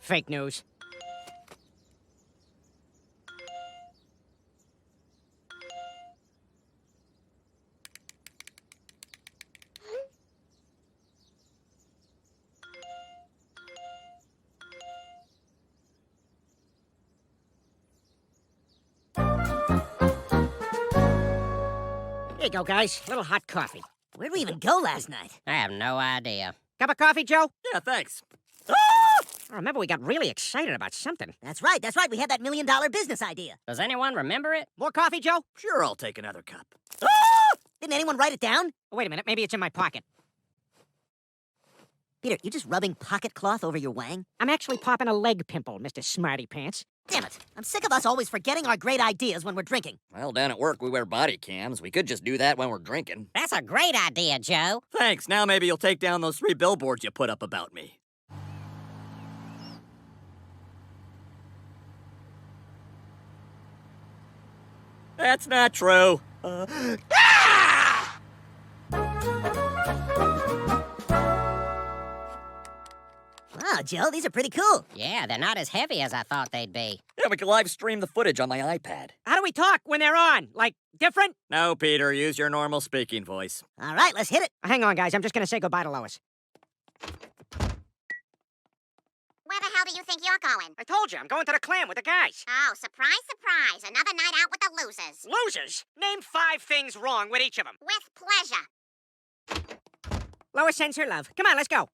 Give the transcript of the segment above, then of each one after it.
Fake news. Here you go, guys. A little hot coffee. Where'd we even go last night? I have no idea. Cup of coffee, Joe? Yeah, thanks. I remember we got really excited about something. That's right. We had that $1 million business idea. Does anyone remember it? More coffee, Joe? Sure, I'll take another cup. Didn't anyone write it down? Oh, wait a minute. Maybe it's in my pocket. Peter, you just rubbing pocket cloth over your wang? I'm actually popping a leg pimple, Mr. Smarty Pants. Damn it. I'm sick of us always forgetting our great ideas when we're drinking. Well, down at work, we wear body cams. We could just do that when we're drinking. That's a great idea, Joe. Thanks. Now maybe you'll take down those 3 billboards you put up about me. That's not true. Wow, Joe, these are pretty cool. Yeah, they're not as heavy as I thought they'd be. Yeah, we can live stream the footage on my iPad. How do we talk when they're on? Like, different? No, Peter, use your normal speaking voice. All right, let's hit it. Hang on, guys. I'm just gonna say goodbye to Lois. Where the hell do you think you're going? I told you, I'm going to the clam with the guys. Oh, surprise, surprise. Another night out with the losers. Losers? Name 5 things wrong with each of them. With pleasure. Lois sends her love. Come on, let's go.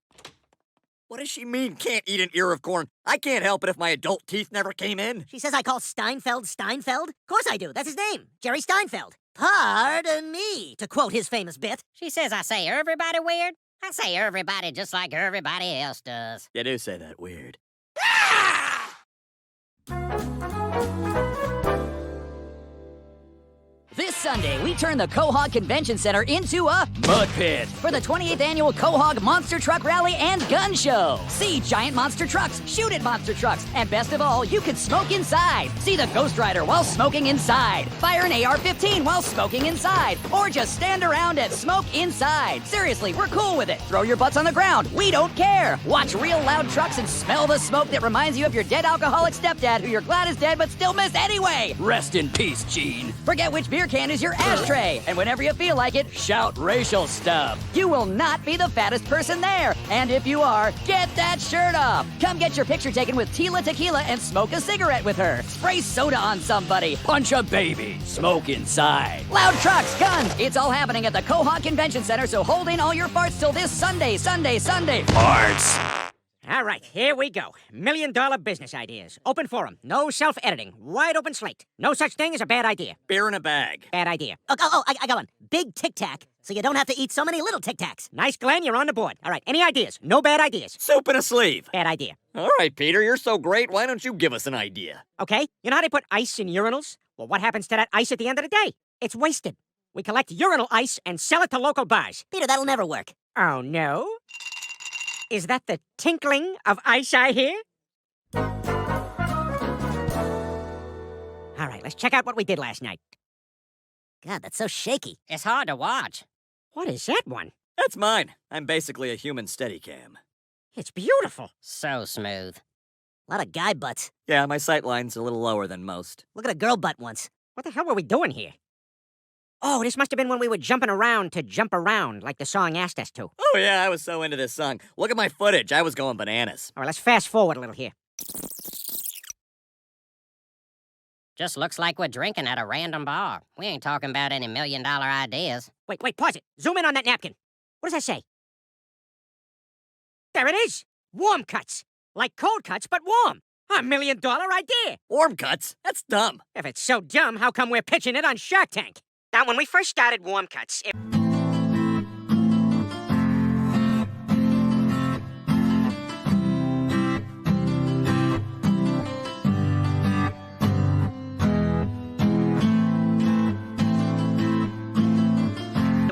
What does she mean, can't eat an ear of corn? I can't help it if my adult teeth never came in. She says I call Steinfeld Steinfeld? Of course I do. That's his name. Jerry Steinfeld. Pardon me, to quote his famous bit. She says I say everybody weird. I say everybody just like everybody else does. You do say that weird. This Sunday, we turn the Quahog Convention Center into a mud pit for the 28th annual Quahog Monster Truck Rally and Gun Show. See giant monster trucks, shoot at monster trucks, and best of all, you can smoke inside. See the Ghost Rider while smoking inside. Fire an AR-15 while smoking inside. Or just stand around and smoke inside. Seriously, we're cool with it. Throw your butts on the ground. We don't care. Watch real loud trucks and smell the smoke that reminds you of your dead alcoholic stepdad who you're glad is dead but still miss anyway. Rest in peace, Gene. Forget which beer can is your ashtray, and whenever you feel like it, shout racial stuff. You will not be the fattest person there, and if you are, get that shirt off. Come get your picture taken with Tila Tequila and smoke a cigarette with her. Spray soda on somebody. Punch a baby. Smoke inside. Loud trucks, guns. It's all happening at the Quahog Convention Center, so hold in all your farts till this Sunday. Farts. All right, here we go. $1 million business ideas. Open forum. No self-editing. Wide open slate. No such thing as a bad idea. Beer in a bag. Bad idea. I got one. Big Tic Tac, so you don't have to eat so many little Tic Tacs. Nice, Glenn. You're on the board. All right, any ideas? No bad ideas. Soup in a sleeve. Bad idea. All right, Peter, you're so great. Why don't you give us an idea? Okay, you know how they put ice in urinals? Well, what happens to that ice at the end of the day? It's wasted. We collect urinal ice and sell it to local bars. Peter, that'll never work. Oh, no? Is that the tinkling of ice I hear? All right, let's check out what we did last night. God, that's so shaky. It's hard to watch. What is that one? That's mine. I'm basically a human Steadicam. It's beautiful. So smooth. A lot of guy butts. Yeah, my sight line's a little lower than most. Look at a girl butt once. What the hell were we doing here? Oh, this must have been when we were jumping around to jump around, like the song asked us to. Oh, yeah, I was so into this song. Look at my footage. I was going bananas. All right, let's fast forward a little here. Just looks like we're drinking at a random bar. We ain't talking about any $1 million ideas. Wait, pause it. Zoom in on that napkin. What does that say? There it is. Warm cuts. Like cold cuts, but warm. A $1 million idea. Warm cuts? That's dumb. If it's so dumb, how come we're pitching it on Shark Tank? Now, when we first started Warm Cuts, it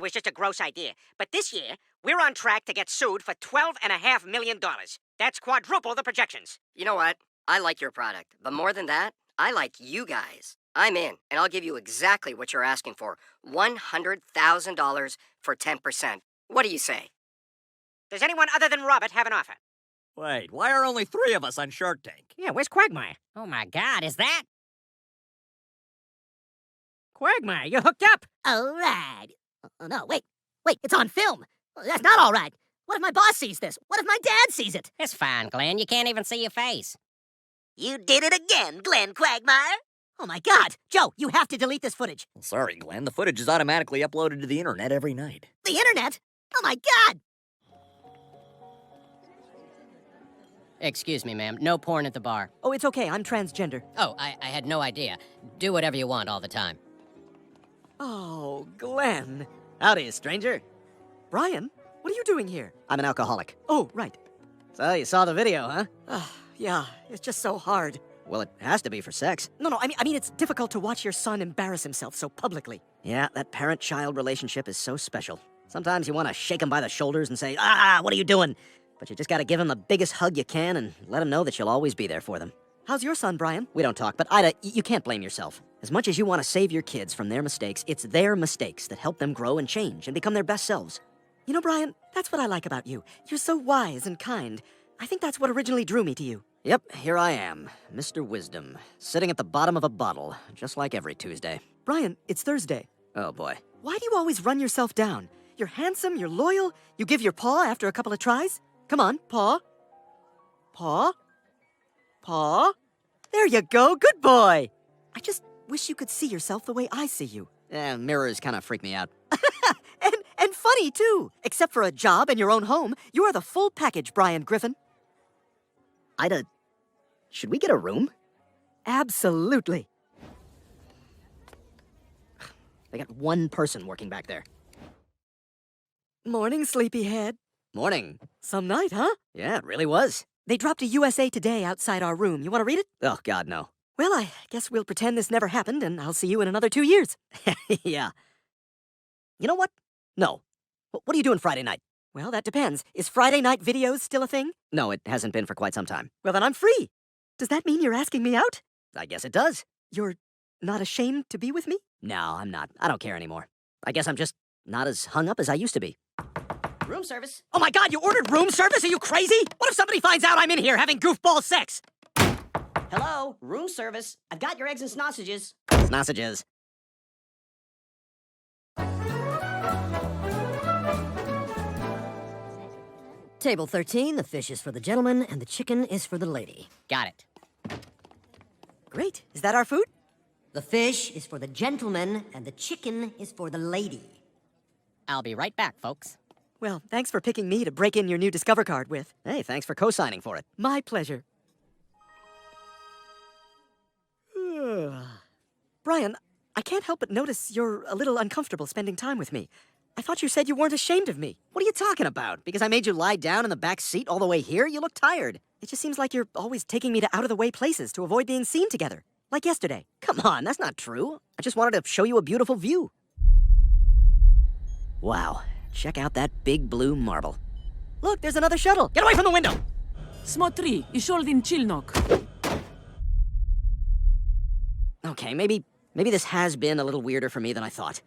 was just a gross idea. But this year, we're on track to get sued for $12.5 million. That's quadruple the projections. You know what? I like your product, but more than that, I like you guys. I'm in, and I'll give you exactly what you're asking for. $100,000 for 10%. What do you say? Does anyone other than Robert have an offer? Wait, why are only 3 of us on Shark Tank? Yeah, where's Quagmire? Oh my God, is that? Quagmire, you hooked up. All right. Oh, no, wait. Wait, it's on film. That's not all right. What if my boss sees this? What if my dad sees it? It's fine, Glenn. You can't even see your face. You did it again, Glenn Quagmire. Oh, my God. Joe, you have to delete this footage. Sorry, Glenn. The footage is automatically uploaded to the internet every night. The internet? Oh, my God. Excuse me, ma'am. No porn at the bar. Oh, it's okay. I'm transgender. Oh, I had no idea. Do whatever you want all the time. Oh, Glenn. Howdy, stranger. Brian, what are you doing here? I'm an alcoholic. Oh, right. So you saw the video, huh? Yeah, it's just so hard. Well, it has to be for sex. No, I mean it's difficult to watch your son embarrass himself so publicly. Yeah, that parent-child relationship is so special. Sometimes you want to shake him by the shoulders and say, what are you doing? But you just got to give him the biggest hug you can and let him know that you'll always be there for them. How's your son, Brian? We don't talk, but Ida, you can't blame yourself. As much as you want to save your kids from their mistakes, it's their mistakes that help them grow and change and become their best selves. You know, Brian, that's what I like about you. You're so wise and kind. I think that's what originally drew me to you. Yep, here I am, Mr. Wisdom, sitting at the bottom of a bottle, just like every Tuesday. Brian, it's Thursday. Oh, boy. Why do you always run yourself down? You're handsome, you're loyal, you give your paw after a couple of tries. Come on, paw. Paw. Paw. There you go, good boy. I just wish you could see yourself the way I see you. Mirrors kind of freak me out. and funny, too. Except for a job and your own home, you are the full package, Brian Griffin. Ida, should we get a room? Absolutely. They got one person working back there. Morning, sleepyhead. Morning. Some night, huh? Yeah, it really was. They dropped a USA Today outside our room. You want to read it? Oh, God, no. Well, I guess we'll pretend this never happened, and I'll see you in another 2 years. Yeah. You know what? No. What are you doing Friday night? Well, that depends. Is Friday night videos still a thing? No, it hasn't been for quite some time. Well, then I'm free. Does that mean you're asking me out? I guess it does. You're not ashamed to be with me? No, I'm not. I don't care anymore. I guess I'm just not as hung up as I used to be. Room service. Oh my God, you ordered room service? Are you crazy? What if somebody finds out I'm in here having goofball sex? Hello, room service. I've got your eggs and sausages. Sausages. Table 13, the fish is for the gentleman and the chicken is for the lady. Got it. Great. Is that our food? The fish is for the gentleman, and the chicken is for the lady. I'll be right back, folks. Well, thanks for picking me to break in your new Discover card with. Hey, thanks for co-signing for it. My pleasure. Brian, I can't help but notice you're a little uncomfortable spending time with me. I thought you said you weren't ashamed of me. What are you talking about? Because I made you lie down in the back seat all the way here? You look tired. It just seems like you're always taking me to out-of-the-way places to avoid being seen together. Like yesterday. Come on, that's not true. I just wanted to show you a beautiful view. Wow, check out that big blue marble. Look, there's another shuttle. Get away from the window! Смотри, ішов він чільнок. Okay, maybe this has been a little weirder for me than I thought.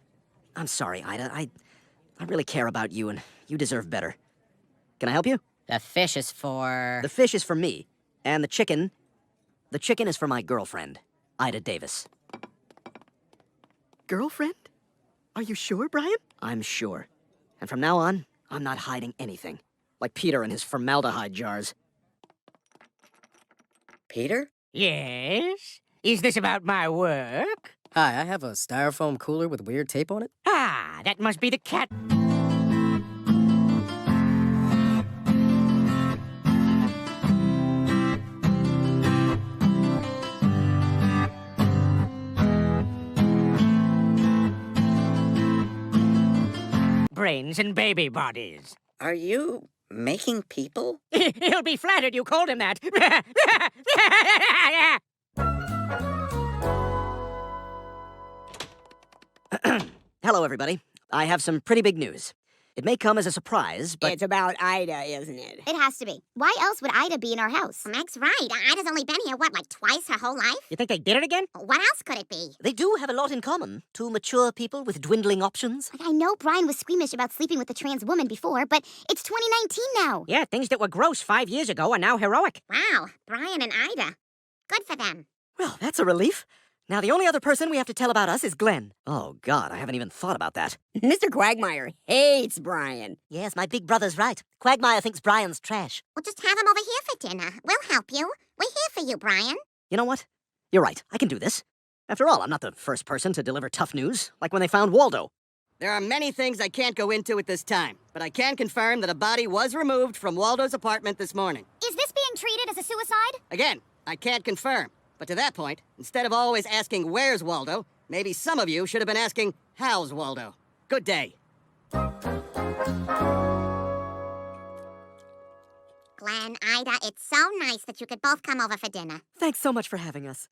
I'm sorry, Ida. I really care about you, and you deserve better. Can I help you? The fish is for... The fish is for me, and the chicken is for my girlfriend, Ida Davis. Girlfriend? Are you sure, Brian? I'm sure. And from now on, I'm not hiding anything. Like Peter and his formaldehyde jars. Peter? Yes? Is this about my work? Hi, I have a styrofoam cooler with weird tape on it. Ah, that must be the cat. Brains and baby bodies. Are you making people? He'll be flattered you called him that. Hello, everybody. I have some pretty big news. It may come as a surprise, but... It's about Ida, isn't it? It has to be. Why else would Ida be in our house? Meg's right. Ida's only been here, what, like twice her whole life? You think they did it again? What else could it be? They do have a lot in common. Two mature people with dwindling options. Like, I know Brian was squeamish about sleeping with a trans woman before, but it's 2019 now. Yeah, things that were gross 5 years ago are now heroic. Wow, Brian and Ida. Good for them. Well, that's a relief. Now, the only other person we have to tell about us is Glenn. Oh, God, I haven't even thought about that. Mr. Quagmire hates Brian. Yes, my big brother's right. Quagmire thinks Brian's trash. Well, just have him over here for dinner. We'll help you. We're here for you, Brian. You know what? You're right. I can do this. After all, I'm not the first person to deliver tough news, like when they found Waldo. There are many things I can't go into at this time, but I can confirm that a body was removed from Waldo's apartment this morning. Is this being treated as a suicide? Again, I can't confirm. But to that point, instead of always asking, where's Waldo, maybe some of you should have been asking, how's Waldo? Good day. Glenn, Ida, it's so nice that you could both come over for dinner. Thanks so much for having us.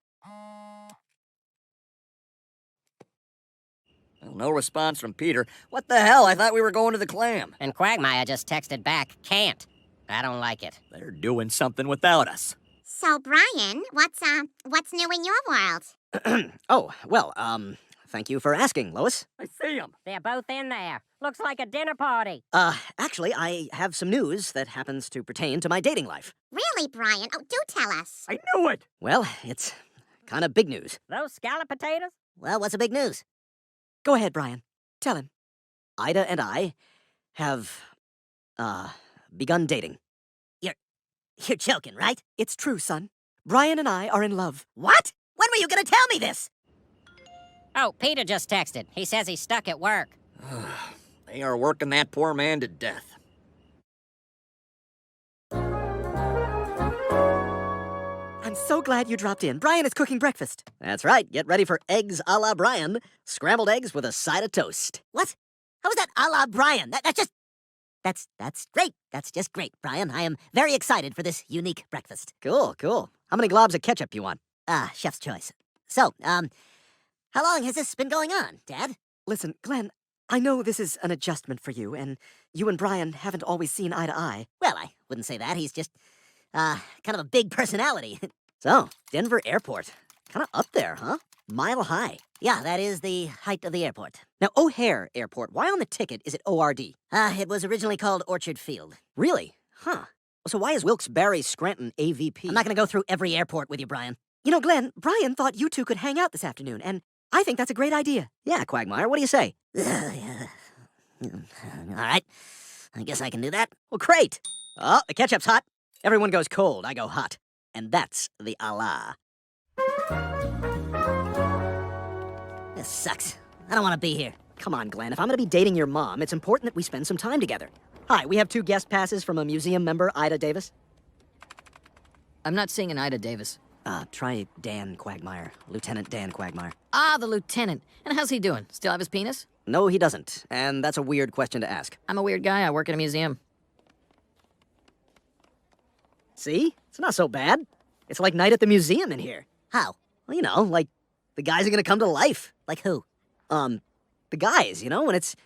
Well, no response from Peter. What the hell? I thought we were going to the clam. And Quagmire just texted back, can't. I don't like it. They're doing something without us. So, Brian, what's new in your world? Oh, well, thank you for asking, Lois. I see him. They're both in there. Looks like a dinner party. Actually, I have some news that happens to pertain to my dating life. Really, Brian? Oh, do tell us. I knew it. Well, it's kind of big news. Those scallop potatoes? Well, what's the big news? Go ahead, Brian. Tell him. Ida and I have, begun dating. You're joking, right? It's true, son. Brian and I are in love. What? When were you gonna tell me this? Oh, Peter just texted. He says he's stuck at work. They are working that poor man to death. I'm so glad you dropped in. Brian is cooking breakfast. That's right. Get ready for eggs a la Brian. Scrambled eggs with a side of toast. What? How was that a la Brian? That's great. That's just great, Brian. I am very excited for this unique breakfast. Cool. How many globs of ketchup you want? Chef's choice. So, how long has this been going on, Dad? Listen, Glenn, I know this is an adjustment for you, and you and Brian haven't always seen eye to eye. Well, I wouldn't say that. He's just, kind of a big personality. So, Denver Airport. Kind of up there, huh? Mile high. Yeah, that is the height of the airport. Now, O'Hare Airport, why on the ticket is it ORD? It was originally called Orchard Field. Really? Huh. So why is Wilkes-Barre Scranton AVP? I'm not gonna go through every airport with you, Brian. You know, Glenn, Brian thought you two could hang out this afternoon, and I think that's a great idea. Yeah, Quagmire, what do you say? All right. I guess I can do that. Well, great. Oh, the ketchup's hot. Everyone goes cold, I go hot. And that's the Allah. This sucks. I don't want to be here. Come on, Glenn. If I'm going to be dating your mom, it's important that we spend some time together. Hi, we have 2 guest passes from a museum member, Ida Davis. I'm not seeing an Ida Davis. Try Dan Quagmire. Lieutenant Dan Quagmire. Ah, the lieutenant. And how's he doing? Still have his penis? No, he doesn't. And that's a weird question to ask. I'm a weird guy. I work in a museum. See? It's not so bad. It's like night at the museum in here. How? Well, you know, like the guys are going to come to life. Like who? The guys, you know, when it's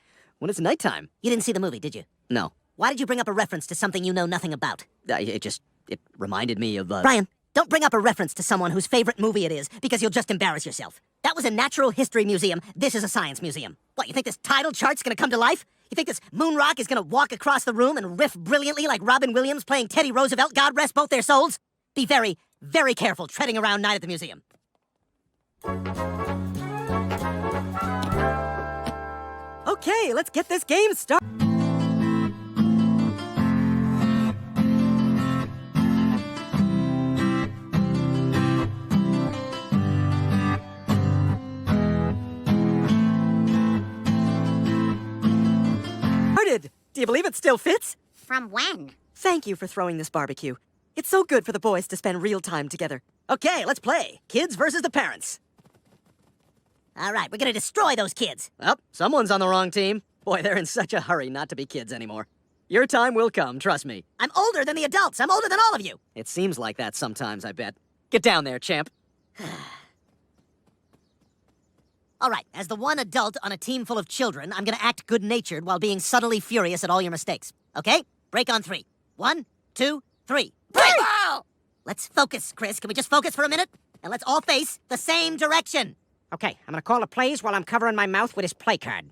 nighttime. You didn't see the movie, did you? No. Why did you bring up a reference to something you know nothing about? It reminded me of, Brian, don't bring up a reference to someone whose favorite movie it is, because you'll just embarrass yourself. That was a natural history museum. This is a science museum. What, you think this tidal chart's gonna come to life? You think this moon rock is gonna walk across the room and riff brilliantly like Robin Williams playing Teddy Roosevelt, God rest both their souls? Be very, very careful treading around night at the museum. Okay, let's get this game started. Do you believe it still fits? From when? Thank you for throwing this barbecue. It's so good for the boys to spend real time together. Okay, let's play. Kids versus the parents. All right, we're gonna destroy those kids. Well, someone's on the wrong team. Boy, they're in such a hurry not to be kids anymore. Your time will come, trust me. I'm older than the adults. I'm older than all of you. It seems like that sometimes, I bet. Get down there, champ. All right, as the one adult on a team full of children, I'm gonna act good-natured while being subtly furious at all your mistakes. Okay? Break on 3. 1, 2, 3. Break! Let's focus, Chris. Can we just focus for a minute? And let's all face the same direction. Okay, I'm gonna call the plays while I'm covering my mouth with his play card.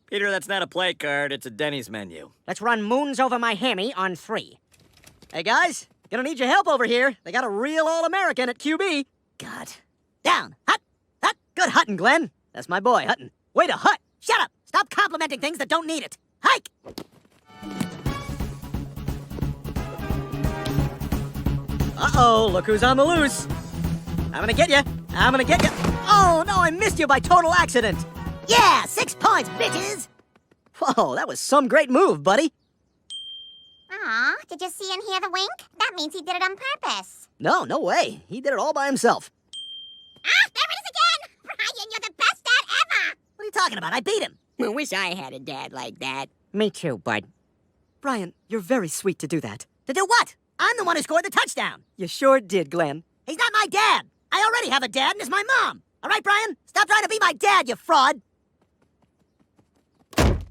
Peter, that's not a play card, it's a Denny's menu. Let's run moons over my hammy on 3. Hey, guys, gonna need your help over here. They got a real All-American at QB. God. Down. Hut. Hut. Good hutting, Glenn. That's my boy, Hutton. Way to hut. Shut up. Stop complimenting things that don't need it. Hike. Uh-oh, look who's on the loose. I'm gonna get you. I'm gonna get you. Oh, no, I missed you by total accident. Yeah, 6 points, bitches. Whoa, that was some great move, buddy. Aw, did you see and hear the wink? That means he did it on purpose. No way. He did it all by himself. Ah, there it is again! Brian, you're the best dad ever! What are you talking about? I beat him. I wish I had a dad like that. Me too, bud. Brian, you're very sweet to do that. To do what? I'm the one who scored the touchdown. You sure did, Glenn. He's not my dad. I already have a dad, and it's my mom. All right, Brian? Stop trying to be my dad, you fraud.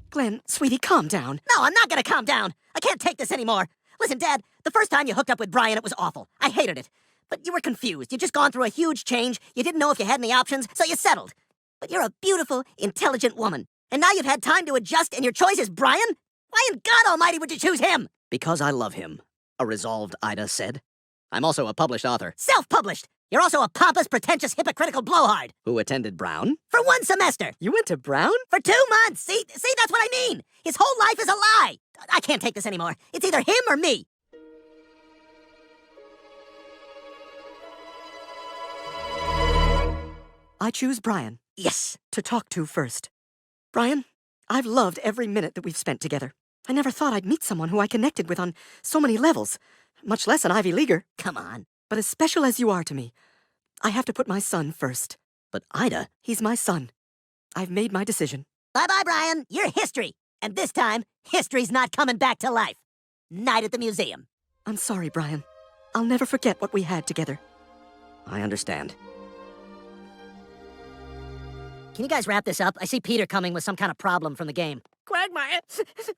Glenn, sweetie, calm down. No, I'm not gonna calm down. I can't take this anymore. Listen, Dad, the first time you hooked up with Brian, it was awful. I hated it. But you were confused. You'd just gone through a huge change. You didn't know if you had any options, so you settled. But you're a beautiful, intelligent woman. And now you've had time to adjust, and your choice is Brian? Why in God Almighty would you choose him? Because I love him, a resolved Ida said. I'm also a published author. Self-published. You're also a pompous, pretentious, hypocritical blowhard. Who attended Brown? For 1 semester. You went to Brown? For 2 months. See, that's what I mean. His whole life is a lie. I can't take this anymore. It's either him or me. I choose Brian. Yes. To talk to first. Brian, I've loved every minute that we've spent together. I never thought I'd meet someone who I connected with on so many levels, much less an Ivy Leaguer. Come on. But as special as you are to me, I have to put my son first. But Ida, he's my son. I've made my decision. Bye-bye, Brian. You're history. And this time, history's not coming back to life. Night at the museum. I'm sorry, Brian. I'll never forget what we had together. I understand. Can you guys wrap this up? I see Peter coming with some kind of problem from the game. Quagmire,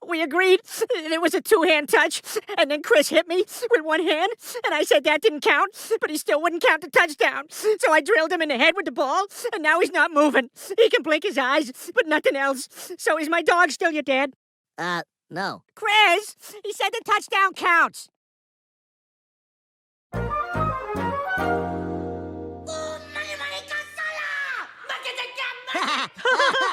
we agreed. It was a 2-hand touch, and then Chris hit me with 1 hand, and I said that didn't count, but he still wouldn't count the touchdown. So I drilled him in the head with the ball, and now he's not moving. He can blink his eyes, but nothing else. So is my dog still your dad? No. Chris, he said the touchdown counts. Ha ha ha!